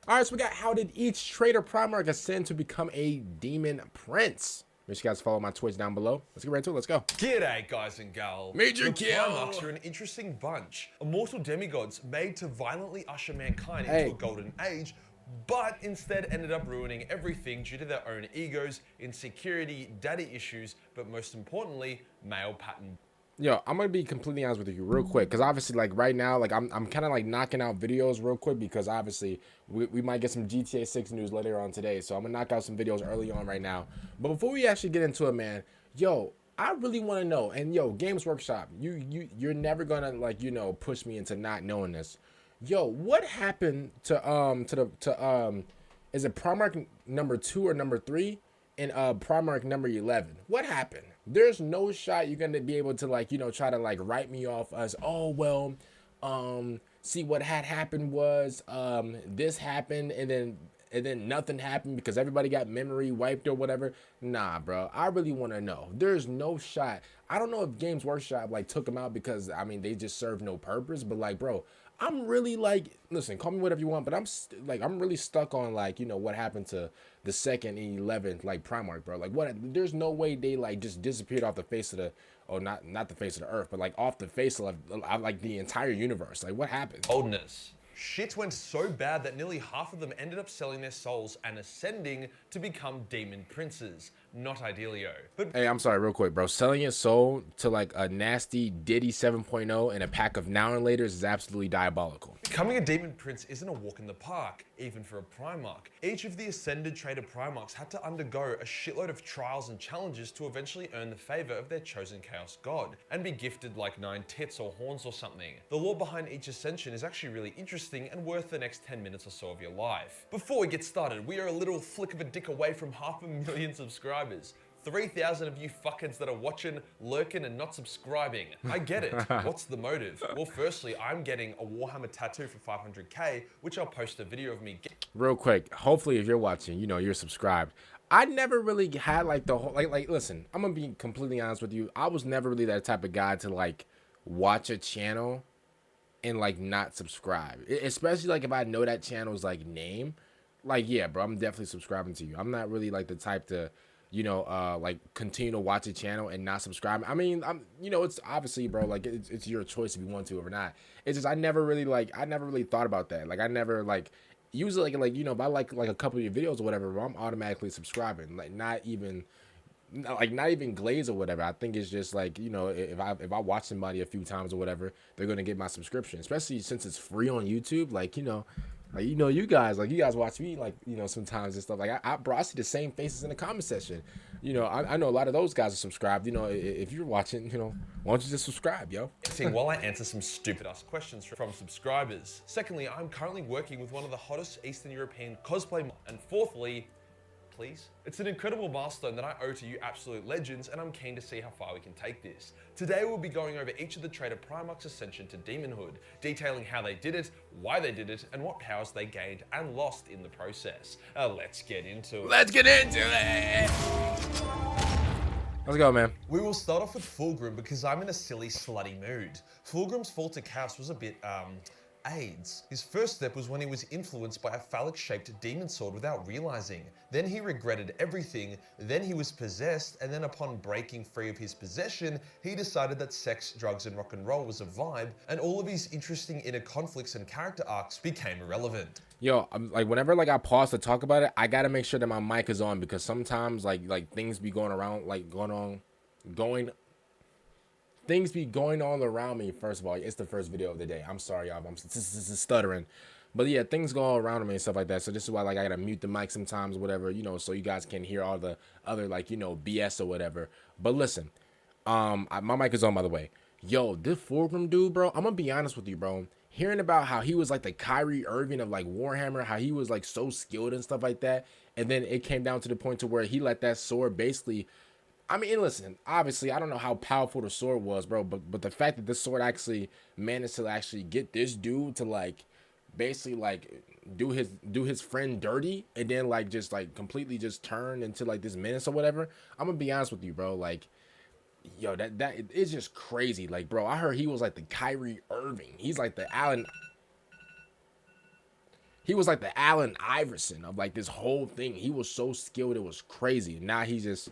All right, so we got how did each Traitor Primarch ascend to become a Demon Prince? Make sure you guys follow my Twitch down below. Let's get right to it. Let's go. G'day, guys and gals. Majorkill. The Primarchs are an interesting bunch. Immortal demigods made to violently usher mankind into a golden age, but instead ended up ruining everything due to their own egos, insecurity, daddy issues, but most importantly, male pattern. Yo, I'm gonna be completely honest with you real quick, because obviously, like right now, like I'm kind of like knocking out videos real quick because obviously we might get some GTA 6 news later on today, so I'm gonna knock out some videos early on right now. But before we actually get into it, man, yo, I really want to know, and yo, Games Workshop, you're never gonna like push me into not knowing this. Yo, what happened to is it Primarch number 2 or number 3 and Primarch number 11? What happened? There's no shot you're gonna be able to like try to like write me off as, oh well, see what had happened was this happened and then nothing happened because everybody got memory wiped or whatever. Nah, bro, I really want to know. There's no shot. I don't know if Games Workshop like took them out because I mean they just serve no purpose, but like, bro, I'm really like, listen, call me whatever you want, but I'm really stuck on like what happened to the 2nd and 11th like Primarch, bro. Like what? There's no way they like just disappeared off the face of the, or not the face of the earth, but like off the face of like the entire universe. Like what happened? Oldness. Shit went so bad that nearly half of them ended up selling their souls and ascending to become demon princes. Not idealio. But hey, I'm sorry, real quick, bro. Selling your soul to like a nasty Diddy 7.0 and a pack of now and laters is absolutely diabolical. Becoming a demon prince isn't a walk in the park, even for a Primarch. Each of the ascended Traitor Primarchs had to undergo a shitload of trials and challenges to eventually earn the favor of their chosen Chaos God, and be gifted like 9 tits or horns or something. The lore behind each ascension is actually really interesting and worth the next 10 minutes or so of your life. Before we get started, we are a little flick of a dick away from 500,000 subscribers. 3,000 of you fuckers that are watching, lurking, and not subscribing. I get it. What's the motive? Well, firstly, I'm getting a Warhammer tattoo for 500k, which I'll post a video of me real quick. Hopefully, if you're watching, you're subscribed. I never really had like the whole like listen, I'm gonna be completely honest with you. I was never really that type of guy to like watch a channel and like not subscribe, especially like if I know that channel's like name. Like, yeah, bro, I'm definitely subscribing to you. I'm not really like the type to like continue to watch a channel and not subscribe. I mean, it's obviously, bro, like it's your choice if you want to or not. It's just I never really thought about that. Like I never like usually like if I like a couple of your videos or whatever, bro, I'm automatically subscribing. Like not even glaze or whatever. I think it's just like if I watch somebody a few times or whatever, they're gonna get my subscription, especially since it's free on YouTube. Like you guys watch me like sometimes and stuff. Like I see the same faces in the comment section. I know a lot of those guys are subscribed. If you're watching, why don't you just subscribe, yo? while I answer some stupid ass questions from subscribers. Secondly, I'm currently working with one of the hottest Eastern European cosplay, and fourthly, please. It's an incredible milestone that I owe to you absolute legends, and I'm keen to see how far we can take this. Today we'll be going over each of the Traitor Primarchs' ascension to demonhood, detailing how they did it, why they did it, and what powers they gained and lost in the process. Let's get into it. Let's get into it! Let's go, man. We will start off with Fulgrim because I'm in a silly, slutty mood. Fulgrim's fall to chaos was a bit, AIDS. His first step was when he was influenced by a phallic-shaped demon sword without realizing. Then he regretted everything, then he was possessed, and then upon breaking free of his possession, he decided that sex, drugs, and rock and roll was a vibe, and all of his interesting inner conflicts and character arcs became irrelevant. Yo, I'm like whenever like I pause to talk about it, I gotta make sure that my mic is on because sometimes like things be going around, things be going on around me. First of all, it's the first video of the day. I'm sorry, y'all. I'm stuttering. But yeah, things go all around me and stuff like that. So this is why like I gotta mute the mic sometimes, whatever, so you guys can hear all the other like, BS or whatever. But listen, my mic is on, by the way. Yo, this Fulgrim dude, bro, I'm gonna be honest with you, bro. Hearing about how he was like the Kyrie Irving of like Warhammer, how he was like so skilled and stuff like that. And then it came down to the point to where he let that sword basically, I mean, listen, obviously, I don't know how powerful the sword was, bro, but the fact that this sword actually managed to actually get this dude to like basically like do his friend dirty and then like just like completely just turn into like this menace or whatever. I'm gonna be honest with you, bro. Like, yo, that it's just crazy. Like, bro, I heard he was like the Kyrie Irving. He's like the Allen. he was like the Allen Iverson of like this whole thing. He was so skilled, it was crazy. Now he just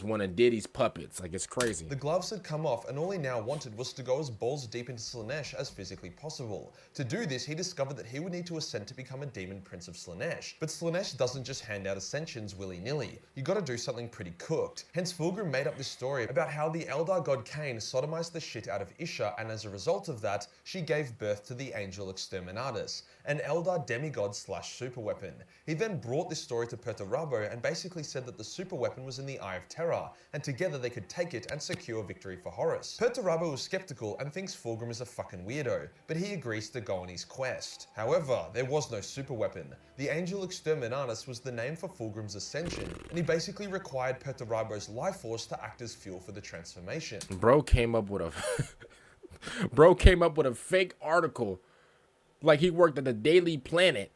one of Diddy's puppets. Like, it's crazy. The gloves had come off, and all he now wanted was to go as balls deep into Slaanesh as physically possible. To do this, he discovered that he would need to ascend to become a demon prince of Slaanesh. But Slaanesh doesn't just hand out ascensions willy-nilly. You gotta do something pretty cooked. Hence, Fulgrim made up this story about how the Eldar god Cain sodomized the shit out of Isha, and as a result of that, she gave birth to the angel Exterminatus, an Eldar demigod / superweapon. He then brought this story to Perturabo and basically said that the superweapon was in the Eye of Terror, and together they could take it and secure victory for Horus. Perturabo was skeptical and thinks Fulgrim is a fucking weirdo, but he agrees to go on his quest. However, there was no superweapon. The angel Exterminatus was the name for Fulgrim's ascension, and he basically required Perturabo's life force to act as fuel for the transformation. Bro came up with a fake article, like he worked at the Daily Planet.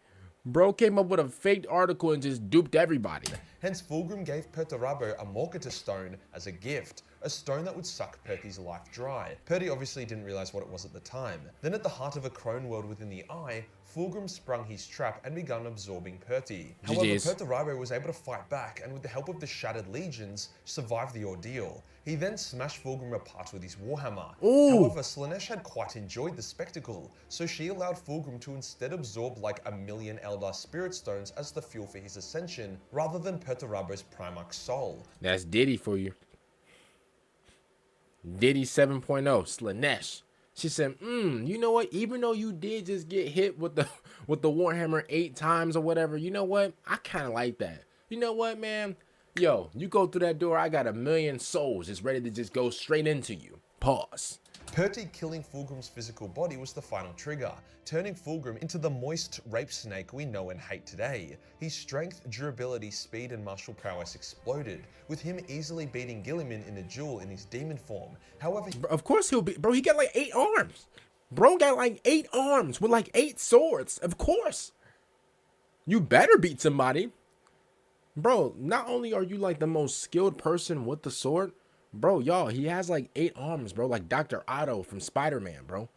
Bro came up with a fake article and just duped everybody. Hence, Fulgrim gave Perturabo a Morkita stone as a gift, a stone that would suck Perty's life dry. Perty obviously didn't realize what it was at the time. Then at the heart of a crone world within the Eye, Fulgrim sprung his trap and began absorbing Perty. However, Perturabo was able to fight back and with the help of the Shattered Legions, survive the ordeal. He then smashed Fulgrim apart with his Warhammer. However, Slaanesh had quite enjoyed the spectacle, so she allowed Fulgrim to instead absorb like 1,000,000 Eldar Spirit Stones as the fuel for his ascension, rather than Perturabo's Primarch soul. That's Diddy for you. Diddy 7.0, Slaanesh. She said, you know what? Even though you did just get hit with the Warhammer 8 times or whatever, you know what? I kind of like that. You know what, man? Yo, you go through that door, I got 1,000,000 souls just ready to just go straight into you. Pause. Perty killing Fulgrim's physical body was the final trigger, turning Fulgrim into the moist rape snake we know and hate today. His strength, durability, speed, and martial prowess exploded, with him easily beating Guilliman in a duel in his demon form. However, of course he'll be, bro, he got like 8 arms. Bro got like 8 arms with like 8 swords. Of course. You better beat somebody. Bro, not only are you like the most skilled person with the sword, bro, y'all, he has like 8 arms, bro, like Dr. Otto from Spider-Man, bro.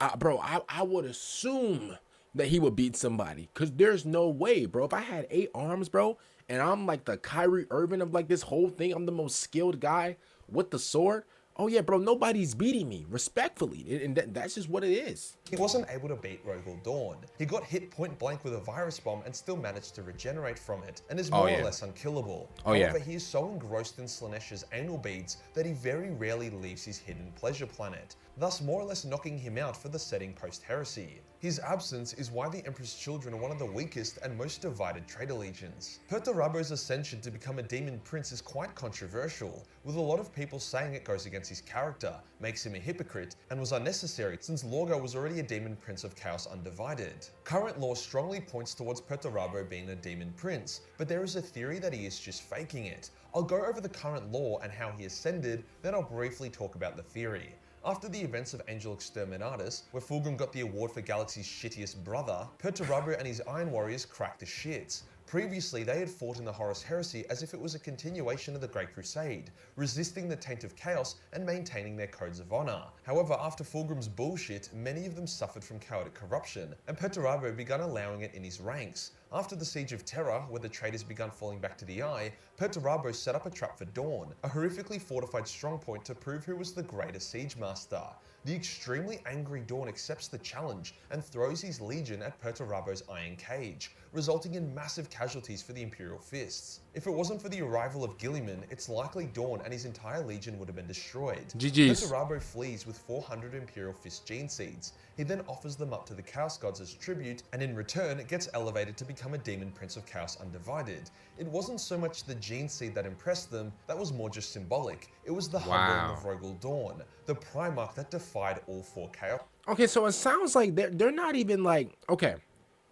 I would assume that he would beat somebody, because there's no way, bro. If I had 8 arms, bro, and I'm like the Kyrie Irving of like this whole thing, I'm the most skilled guy with the sword. Oh yeah, bro, nobody's beating me, respectfully, and that's just what it is. He wasn't able to beat Rogal Dorn. He got hit point blank with a virus bomb and still managed to regenerate from it, and is more or less unkillable. However, he is so engrossed in Slaanesh's anal beads that he very rarely leaves his hidden pleasure planet, thus more or less knocking him out for the setting post-heresy. His absence is why the Emperor's children are one of the weakest and most divided traitor legions. Perturabo's ascension to become a demon prince is quite controversial, with a lot of people saying it goes against his character, makes him a hypocrite, and was unnecessary since Lorgar was already a demon prince of Chaos Undivided. Current lore strongly points towards Perturabo being a demon prince, but there is a theory that he is just faking it. I'll go over the current lore and how he ascended, then I'll briefly talk about the theory. After the events of Angel Exterminatus, where Fulgrim got the award for Galaxy's shittiest brother, Perturabo and his Iron Warriors cracked the shits. Previously, they had fought in the Horus Heresy as if it was a continuation of the Great Crusade, resisting the taint of chaos and maintaining their codes of honor. However, after Fulgrim's bullshit, many of them suffered from chaotic corruption, and Perturabo began allowing it in his ranks. After the Siege of Terror, where the traitors began falling back to the Eye, Perturabo set up a trap for Dorn, a horrifically fortified strongpoint to prove who was the greatest siege master. The extremely angry Dorn accepts the challenge and throws his legion at Perturabo's iron cage, resulting in massive casualties for the Imperial fists. If it wasn't for the arrival of Guilliman, it's likely Dorn and his entire legion would have been destroyed. GG's. Perturabo flees with 400 Imperial fist gene seeds. He then offers them up to the Chaos Gods as tribute, and in return gets elevated to become a demon prince of Chaos Undivided. It wasn't so much the gene seed that impressed them, that was more just symbolic. It was the humbling of Rogal Dorn, the Primarch that defied all 4 chaos. Okay, so it sounds like they're not even like, okay.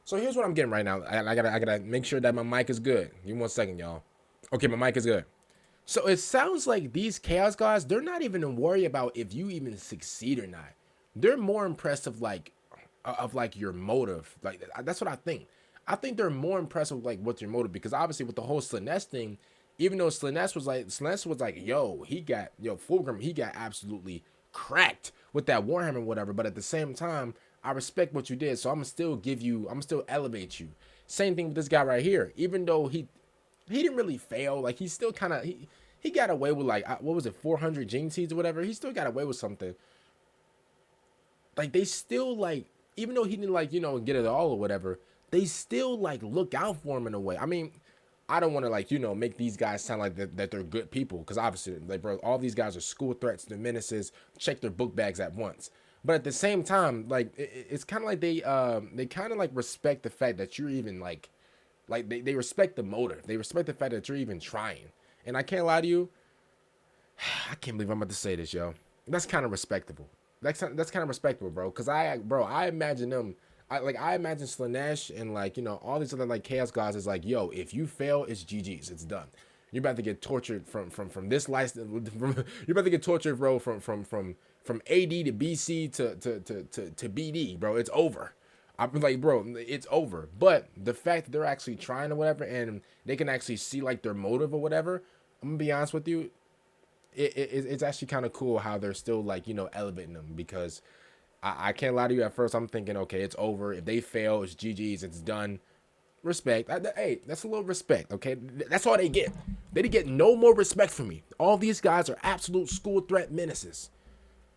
So here's what I'm getting right now. I gotta make sure that my mic is good. Give me 1 second, y'all. Okay, my mic is good. So it sounds like these Chaos Gods, they're not even worried about if you even succeed or not. They're more impressed of like your motive. Like, that's what I think. I think they're more impressed with like what's your motive, because obviously with the whole Slaanesh thing, even though Slaanesh was like, Fulgrim, he got absolutely cracked with that Warhammer or whatever. But at the same time, I respect what you did, so I'm gonna still give you, I'm gonna still elevate you. Same thing with this guy right here. Even though he didn't really fail, like he still kind of he got away with like what was it, 400 gene seeds or whatever. He still got away with something. Like they still like, even though he didn't like, you know, get it all or whatever, they still like look out for him in a way. I mean, I don't want to like, you know, make these guys sound like that they're good people, because obviously, like, bro, all these guys are school threats, they're menaces. Check their book bags at once. But at the same time, like it's kind of like they kind of like respect the fact that you're even like they respect the motive. They respect the fact that you're even trying. And I can't lie to you, I can't believe I'm about to say this, yo. That's kind of respectable. That's kind of respectable, bro. Cause I imagine them. I imagine Slaanesh and like, you know, all these other like chaos gods is like, yo, if you fail, it's GG's, it's done. You're about to get tortured from this license. You're about to get tortured, bro, from AD to BC to BD, bro. It's over. I'm like, bro, it's over. But the fact that they're actually trying or whatever, and they can actually see like their motive or whatever, I'm gonna be honest with you, it's actually kind of cool how they're still like, you know, elevating them, because I can't lie to you, at first I'm thinking, okay, it's over. If they fail, it's GG's, it's done. Respect. Hey, that's a little respect, okay? That's all they get. They didn't get no more respect from me. All these guys are absolute school threat menaces.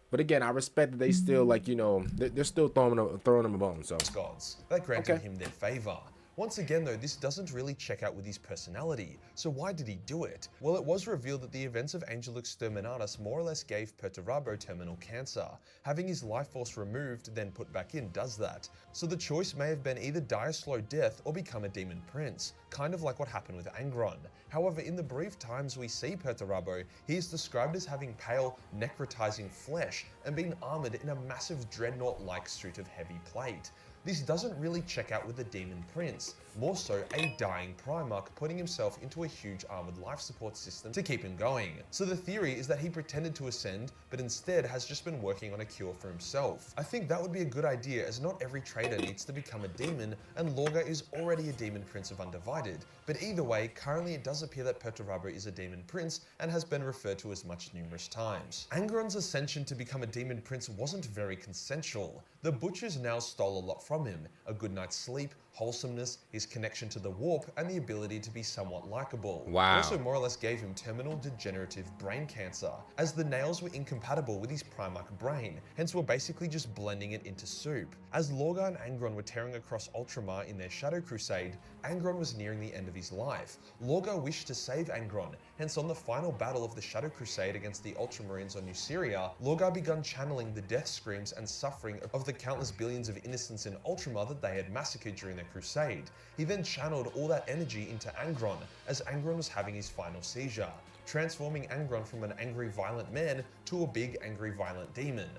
But again, I respect that they still, like, you know, they're still throwing them a bone. So gods that granted him their favor. Once again though, this doesn't really check out with his personality, so why did he do it? Well, it was revealed that the events of Angel Exterminatus more or less gave Perturabo terminal cancer. Having his life force removed, then put back in does that. So the choice may have been either die a slow death or become a demon prince, kind of like what happened with Angron. However, in the brief times we see Perturabo, he is described as having pale, necrotizing flesh and being armored in a massive dreadnought-like suit of heavy plate. This doesn't really check out with the Demon Prince, more so a dying Primarch putting himself into a huge armored life support system to keep him going. So the theory is that he pretended to ascend, but instead has just been working on a cure for himself. I think that would be a good idea, as not every traitor needs to become a demon, and Lorga is already a Demon Prince of Undivided. But either way, currently it does appear that Perturabo is a Demon Prince and has been referred to as much numerous times. Angron's ascension to become a Demon Prince wasn't very consensual. The Butchers now stole a lot from him: a good night's sleep, wholesomeness, his connection to the warp, and the ability to be somewhat likable. Wow. It also more or less gave him terminal degenerative brain cancer, as the nails were incompatible with his Primarch brain, hence were basically just blending it into soup. As Lorga and Angron were tearing across Ultramar in their Shadow Crusade, Angron was nearing the end of his life. Lorga wished to save Angron, hence on the final battle of the Shadow Crusade against the Ultramarines on New Syria, Lorga begun channeling the death screams and suffering of the countless billions of innocents in Ultramar that they had massacred during their crusade. He then channeled all that energy into Angron, as Angron was having his final seizure, transforming Angron from an angry, violent man to a big, angry, violent demon.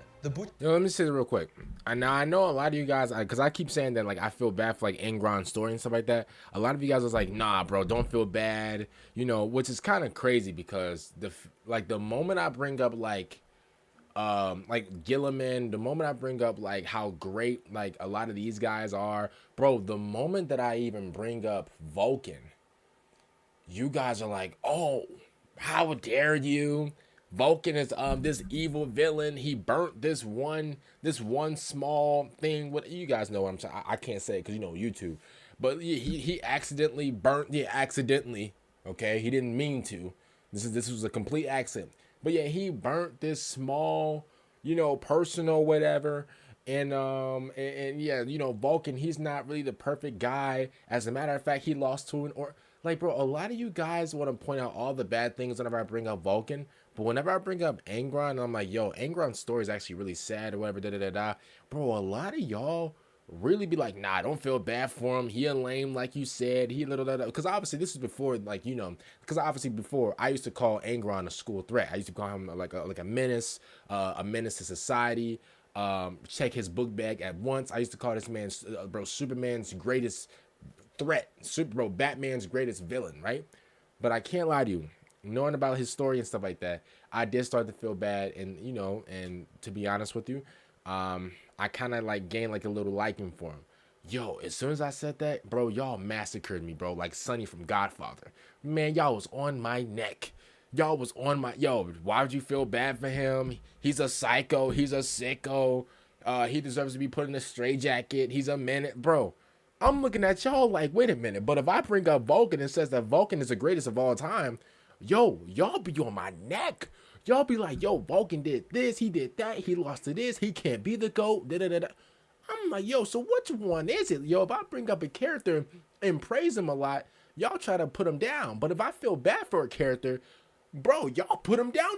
Yo, let me say this real quick. Now I know a lot of you guys, because I keep saying that, like, I feel bad for like Angron's story and stuff like that. A lot of you guys was like, nah, bro, don't feel bad, you know, which is kind of crazy, because the moment I bring up like Guilliman, the moment I bring up like how great like a lot of these guys are, bro, the moment that I even bring up Vulcan, you guys are like, oh, how dare you? Vulcan is this evil villain. He burnt this one small thing. What you guys know what I'm saying? I can't say it because, you know, YouTube, but he accidentally burnt. Yeah, accidentally. Okay, he didn't mean to. This was a complete accident. But yeah, he burnt this small, you know, personal whatever. And yeah, you know, Vulcan, he's not really the perfect guy. As a matter of fact, he lost to an like, bro, a lot of you guys want to point out all the bad things whenever I bring up Vulcan. But whenever I bring up Angron, I'm like, yo, Angron's story is actually really sad or whatever, Bro, a lot of y'all really be like, nah, don't feel bad for him. He a lame, like you said. He little, because obviously this is before, like, you know, because obviously before I used to call Angron a school threat. I used to call him like a menace to society. Check his book bag at once. I used to call this man, bro, Superman's greatest threat. Bro, Batman's greatest villain, right? But I can't lie to you. Knowing about his story and stuff like that, I did start to feel bad, and you know, and to be honest with you, I kind of like gained like a little liking for him. Yo, as soon as I said that, bro, y'all massacred me, bro, like Sonny from Godfather. Man, y'all was on my neck. Y'all was on my, yo, why would you feel bad for him? He's a psycho. He's a sicko. He deserves to be put in a straitjacket. He's a man, bro. I'm looking at y'all like, wait a minute. But if I bring up Vulcan and says that Vulcan is the greatest of all time, yo, y'all be on my neck. Y'all be like, yo, Vulcan did this, he did that, he lost to this, he can't be the GOAT. Da, da, da, da. I'm like, yo, so which one is it? Yo, if I bring up a character and praise him a lot, y'all try to put him down. But if I feel bad for a character, bro, y'all put him down.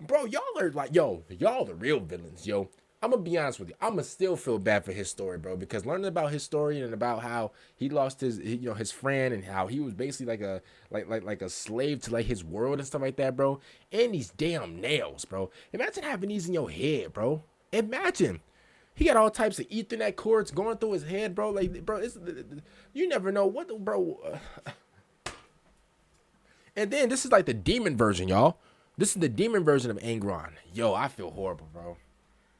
Bro, y'all are like, yo, y'all the real villains, yo. I'm gonna be honest with you. I'm gonna still feel bad for his story, bro, because learning about his story and about how he lost his friend and how he was basically like a slave to like his world and stuff like that, bro. And these damn nails, bro. Imagine having these in your head, bro. Imagine. He got all types of Ethernet cords going through his head, bro. Like, bro, you never know what, bro. And then this is like the demon version, y'all. This is the demon version of Angron. Yo, I feel horrible, bro.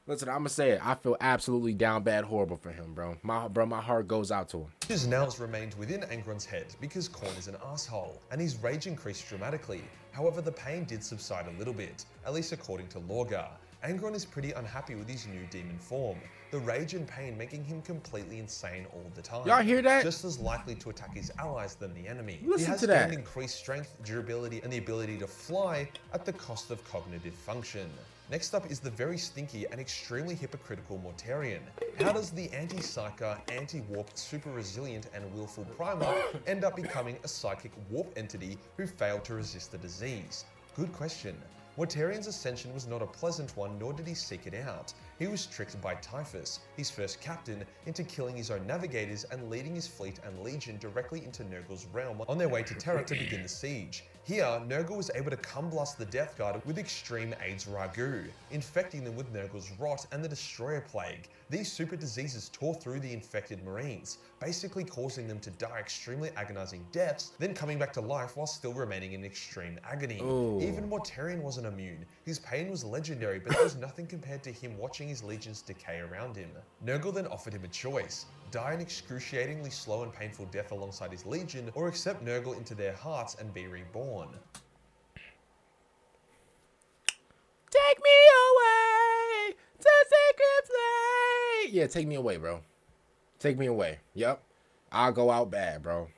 Listen, I'm gonna say it. I feel absolutely down bad horrible for him, bro. My heart goes out to him. His nails remained within Angron's head because Khorne is an asshole, and his rage increased dramatically. However, the pain did subside a little bit, at least according to Lorgar. Angron is pretty unhappy with his new demon form, the rage and pain making him completely insane all the time. Y'all hear that? Just as likely to attack his allies than the enemy. Listen he has to that. gained increased strength, durability, and the ability to fly at the cost of cognitive function. Next up is the very stinky and extremely hypocritical Mortarion. How does the anti-psyker, anti-warp, super resilient, and willful Primarch end up becoming a psychic warp entity who failed to resist the disease? Good question. Mortarion's ascension was not a pleasant one, nor did he seek it out. He was tricked by Typhus, his first captain, into killing his own navigators and leading his fleet and legion directly into Nurgle's realm on their way to Terra to begin the siege. Here, Nurgle was able to come blast the Death Guard with extreme AIDS ragu, infecting them with Nurgle's rot and the Destroyer Plague. These super diseases tore through the infected Marines, basically causing them to die extremely agonizing deaths, then coming back to life while still remaining in extreme agony. Ooh. Even Mortarion wasn't immune. His pain was legendary, but there was nothing compared to him watching his legions decay around him. Nurgle then offered him a choice: die an excruciatingly slow and painful death alongside his legion, or accept Nurgle into their hearts and be reborn. Take me away to sacred flame. Yeah, take me away, bro. Take me away. Yep. I'll go out bad, bro.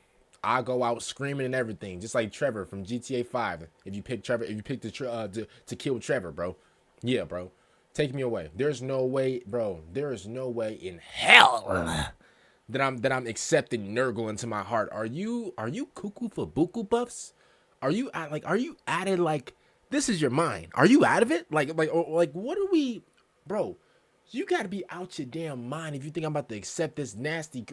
I'll go out screaming and everything, just like Trevor from GTA 5. If you pick Trevor, if you pick to kill Trevor, bro. Yeah, bro. Take me away. There's no way, bro. There is no way in hell that I'm accepting Nurgle into my heart. Are you cuckoo for buku buffs? Are you at it like this is your mind? Are you out of it? Like what are we, bro? You got to be out your damn mind if you think I'm about to accept this nasty.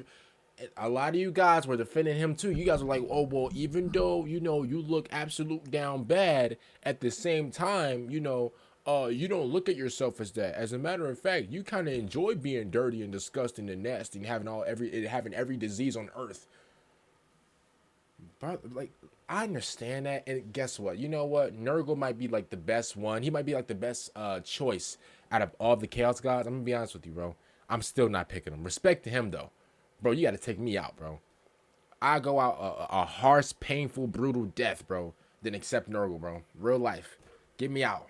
A lot of you guys were defending him too. You guys were like, oh, well, even though, you look absolute down bad, at the same time, you don't look at yourself as that. As a matter of fact, you kind of enjoy being dirty and disgusting and nasty and having every disease on earth. But, like, I understand that, and guess what? You know what? Nurgle might be like the best one. He might be like the best choice out of all the Chaos Gods. I'm gonna be honest with you, bro. I'm still not picking him. Respect to him, though. Bro, you got to take me out, bro. I go out a harsh, painful, brutal death, bro, then accept Nurgle, bro. Real life. Get me out.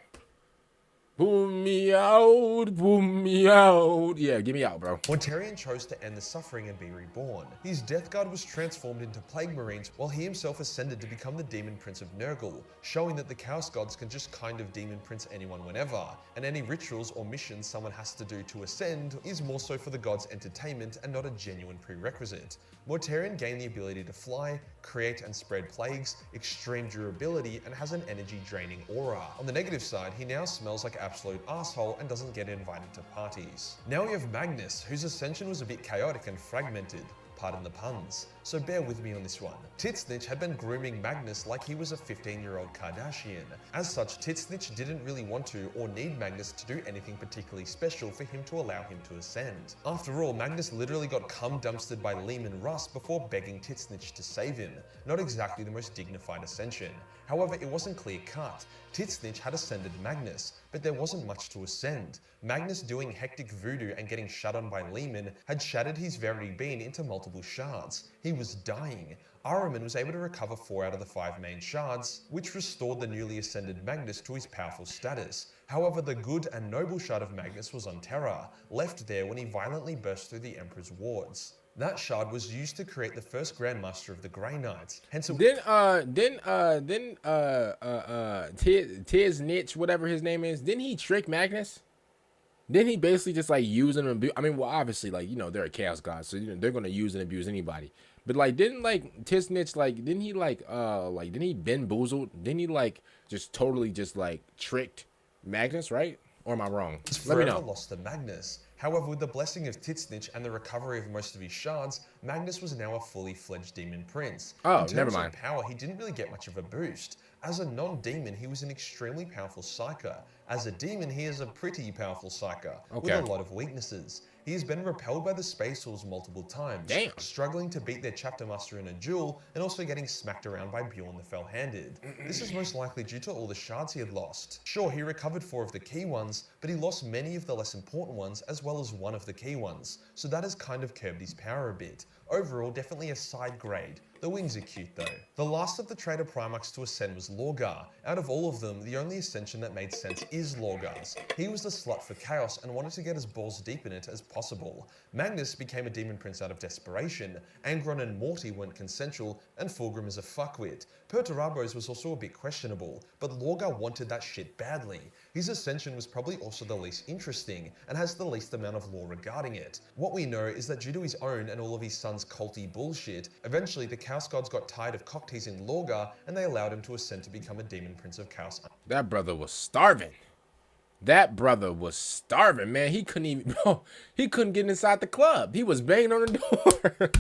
Boom me out, boom me out. Yeah, get me out, bro. Mortarion chose to end the suffering and be reborn. His Death Guard was transformed into Plague Marines, while he himself ascended to become the Demon Prince of Nurgle, showing that the Chaos Gods can just kind of Demon Prince anyone whenever, and any rituals or missions someone has to do to ascend is more so for the gods' entertainment and not a genuine prerequisite. Mortarion gained the ability to fly, create and spread plagues, extreme durability, and has an energy-draining aura. On the negative side, he now smells like absolute asshole and doesn't get invited to parties. Now we have Magnus, whose ascension was a bit chaotic and fragmented. Pardon the puns, so bear with me on this one. Tzeentch had been grooming Magnus like he was a 15-year-old Kardashian. As such, Tzeentch didn't really want to or need Magnus to do anything particularly special for him to allow him to ascend. After all, Magnus literally got cum dumpstered by Leman Russ before begging Tzeentch to save him. Not exactly the most dignified ascension. However, it wasn't clear-cut. Tzeentch had ascended Magnus, but there wasn't much to ascend. Magnus doing hectic voodoo and getting shut on by Leman had shattered his very being into multiple multiple shards. He was dying. Ahriman was able to recover 4 out of the 5 main shards, which restored the newly ascended Magnus to his powerful status. However, the good and noble shard of Magnus was on Terra, left there when he violently burst through the Emperor's wards. That shard was used to create the first Grandmaster of the Grey Knights. Hence, Tzeentch, whatever his name is, didn't he trick Magnus? Didn't he basically just like use and abuse? I mean, well, obviously, like, you know, they're a chaos god, so, you know, they're gonna use and abuse anybody. But like, didn't like Tzeentch, like, didn't he like didn't he bamboozled? Didn't he like just totally just like tricked Magnus, right? Or am I wrong? Let me know. Lost to Magnus. However, with the blessing of Tzeentch and the recovery of most of his shards, Magnus was now a fully fledged demon prince. Oh, in terms never mind. of power, he didn't really get much of a boost. As a non-demon, he was an extremely powerful psyker. As a demon, he is a pretty powerful psyker, with a lot of weaknesses. He has been repelled by the Space Wolves multiple times, Damn. struggling to beat their chapter master in a duel, and also getting smacked around by Bjorn the Fell-Handed. This is most likely due to all the shards he had lost. Sure, he recovered 4 of the key ones, but he lost many of the less important ones, as well as 1 of the key ones, so that has kind of curbed his power a bit. Overall, definitely a side grade. The wings are cute though. The last of the Traitor Primarchs to ascend was Lorgar. Out of all of them, the only ascension that made sense is Lorgar's. He was the slut for chaos and wanted to get his balls deep in it as possible. Magnus became a demon prince out of desperation. Angron and Morty weren't consensual, and Fulgrim is a fuckwit. Perturabos was also a bit questionable, but Lorgar wanted that shit badly. His ascension was probably also the least interesting, and has the least amount of lore regarding it. What we know is that due to his own and all of his son's culty bullshit, eventually the Chaos Gods got tired of cock-teasing Lorgar, and they allowed him to ascend to become a demon prince of chaos. That brother was starving. That brother was starving, man. He couldn't even, bro, he couldn't get inside the club. He was banging on the door.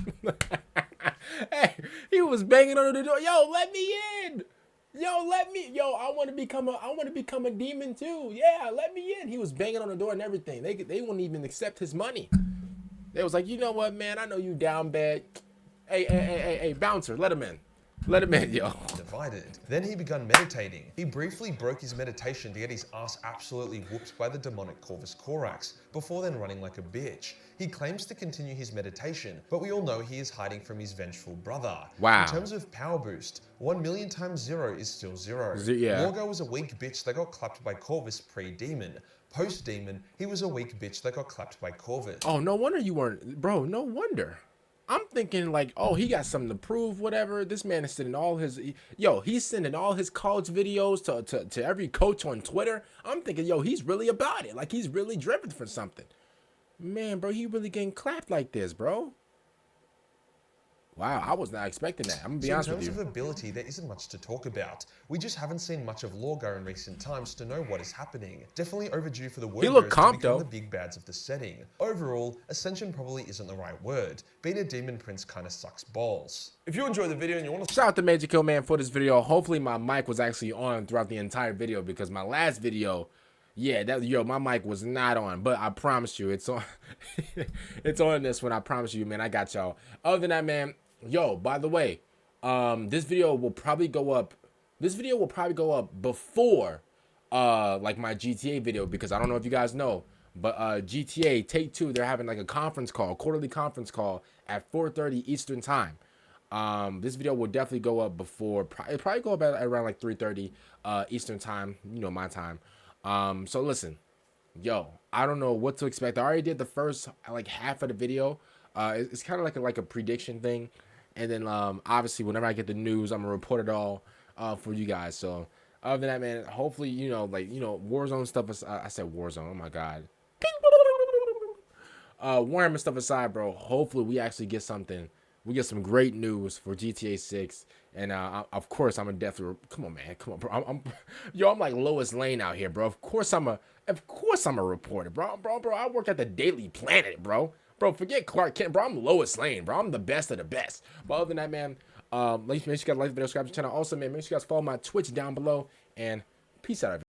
Hey, he was banging on the door. Yo, let me in. Yo, I want to become a demon too. Yeah, let me in. He was banging on the door and everything. They wouldn't even accept his money. They was like, you know what, man? I know you down bad. Hey, bouncer, let him in. Let him in, yo. Divided. Then he began meditating. He briefly broke his meditation to get his ass absolutely whooped by the demonic Corvus Corax, before then running like a bitch. He claims to continue his meditation, but we all know he is hiding from his vengeful brother. Wow. In terms of power boost, 1,000,000 times 0 is still 0. Yeah. Lorgar was a weak bitch that got clapped by Corvus pre-demon. Post-demon, he was a weak bitch that got clapped by Corvus. Oh, no wonder you weren't, bro. No wonder. I'm thinking like, oh, he got something to prove, whatever. This man is sending all his, he's sending all his college videos to every coach on Twitter. I'm thinking, yo, he's really about it. Like, he's really driven for something. Man, bro, he really getting clapped like this, bro. Wow, I was not expecting that. I'm gonna be honest with you. In terms of ability, there isn't much to talk about. We just haven't seen much of Lorgar in recent times to know what is happening. Definitely overdue for the word to become the big bads of the setting. Overall, Ascension probably isn't the right word. Being a demon prince kind of sucks balls. If you enjoyed the video and you want to shout out to Majorkill, man, for this video. Hopefully my mic was actually on throughout the entire video, because my last video, yeah, my mic was not on, but I promise you it's on. It's on this one. I promise you, man. I got y'all. Other than that, man, yo, by the way, this video will probably go up before like my GTA video, because I don't know if you guys know, but GTA Take-Two, they're having like a quarterly conference call at 4:30 Eastern time. This video will definitely go up before, it'll probably go up at around like 3:30 Eastern time, my time. So listen, yo, I don't know what to expect. I already did the first like half of the video. It's kind of like a prediction thing. And then obviously whenever I get the news, I'm gonna report it all for you guys. So other than that, man, hopefully, Warzone stuff. I said Warzone. Oh my God. Warhammer stuff aside, bro. Hopefully we actually get something. We get some great news for GTA 6. And of course I'm gonna definitely come on, man. Come on, bro. I'm like Lois Lane out here, bro. Of course I'm a reporter, bro. I work at the Daily Planet, bro. Bro, forget Clark Kent, bro. I'm Lois Lane, bro. I'm the best of the best. But other than that, man, make sure you guys like the video, subscribe to the channel. Also, man, make sure you guys follow my Twitch down below. And peace out, everybody.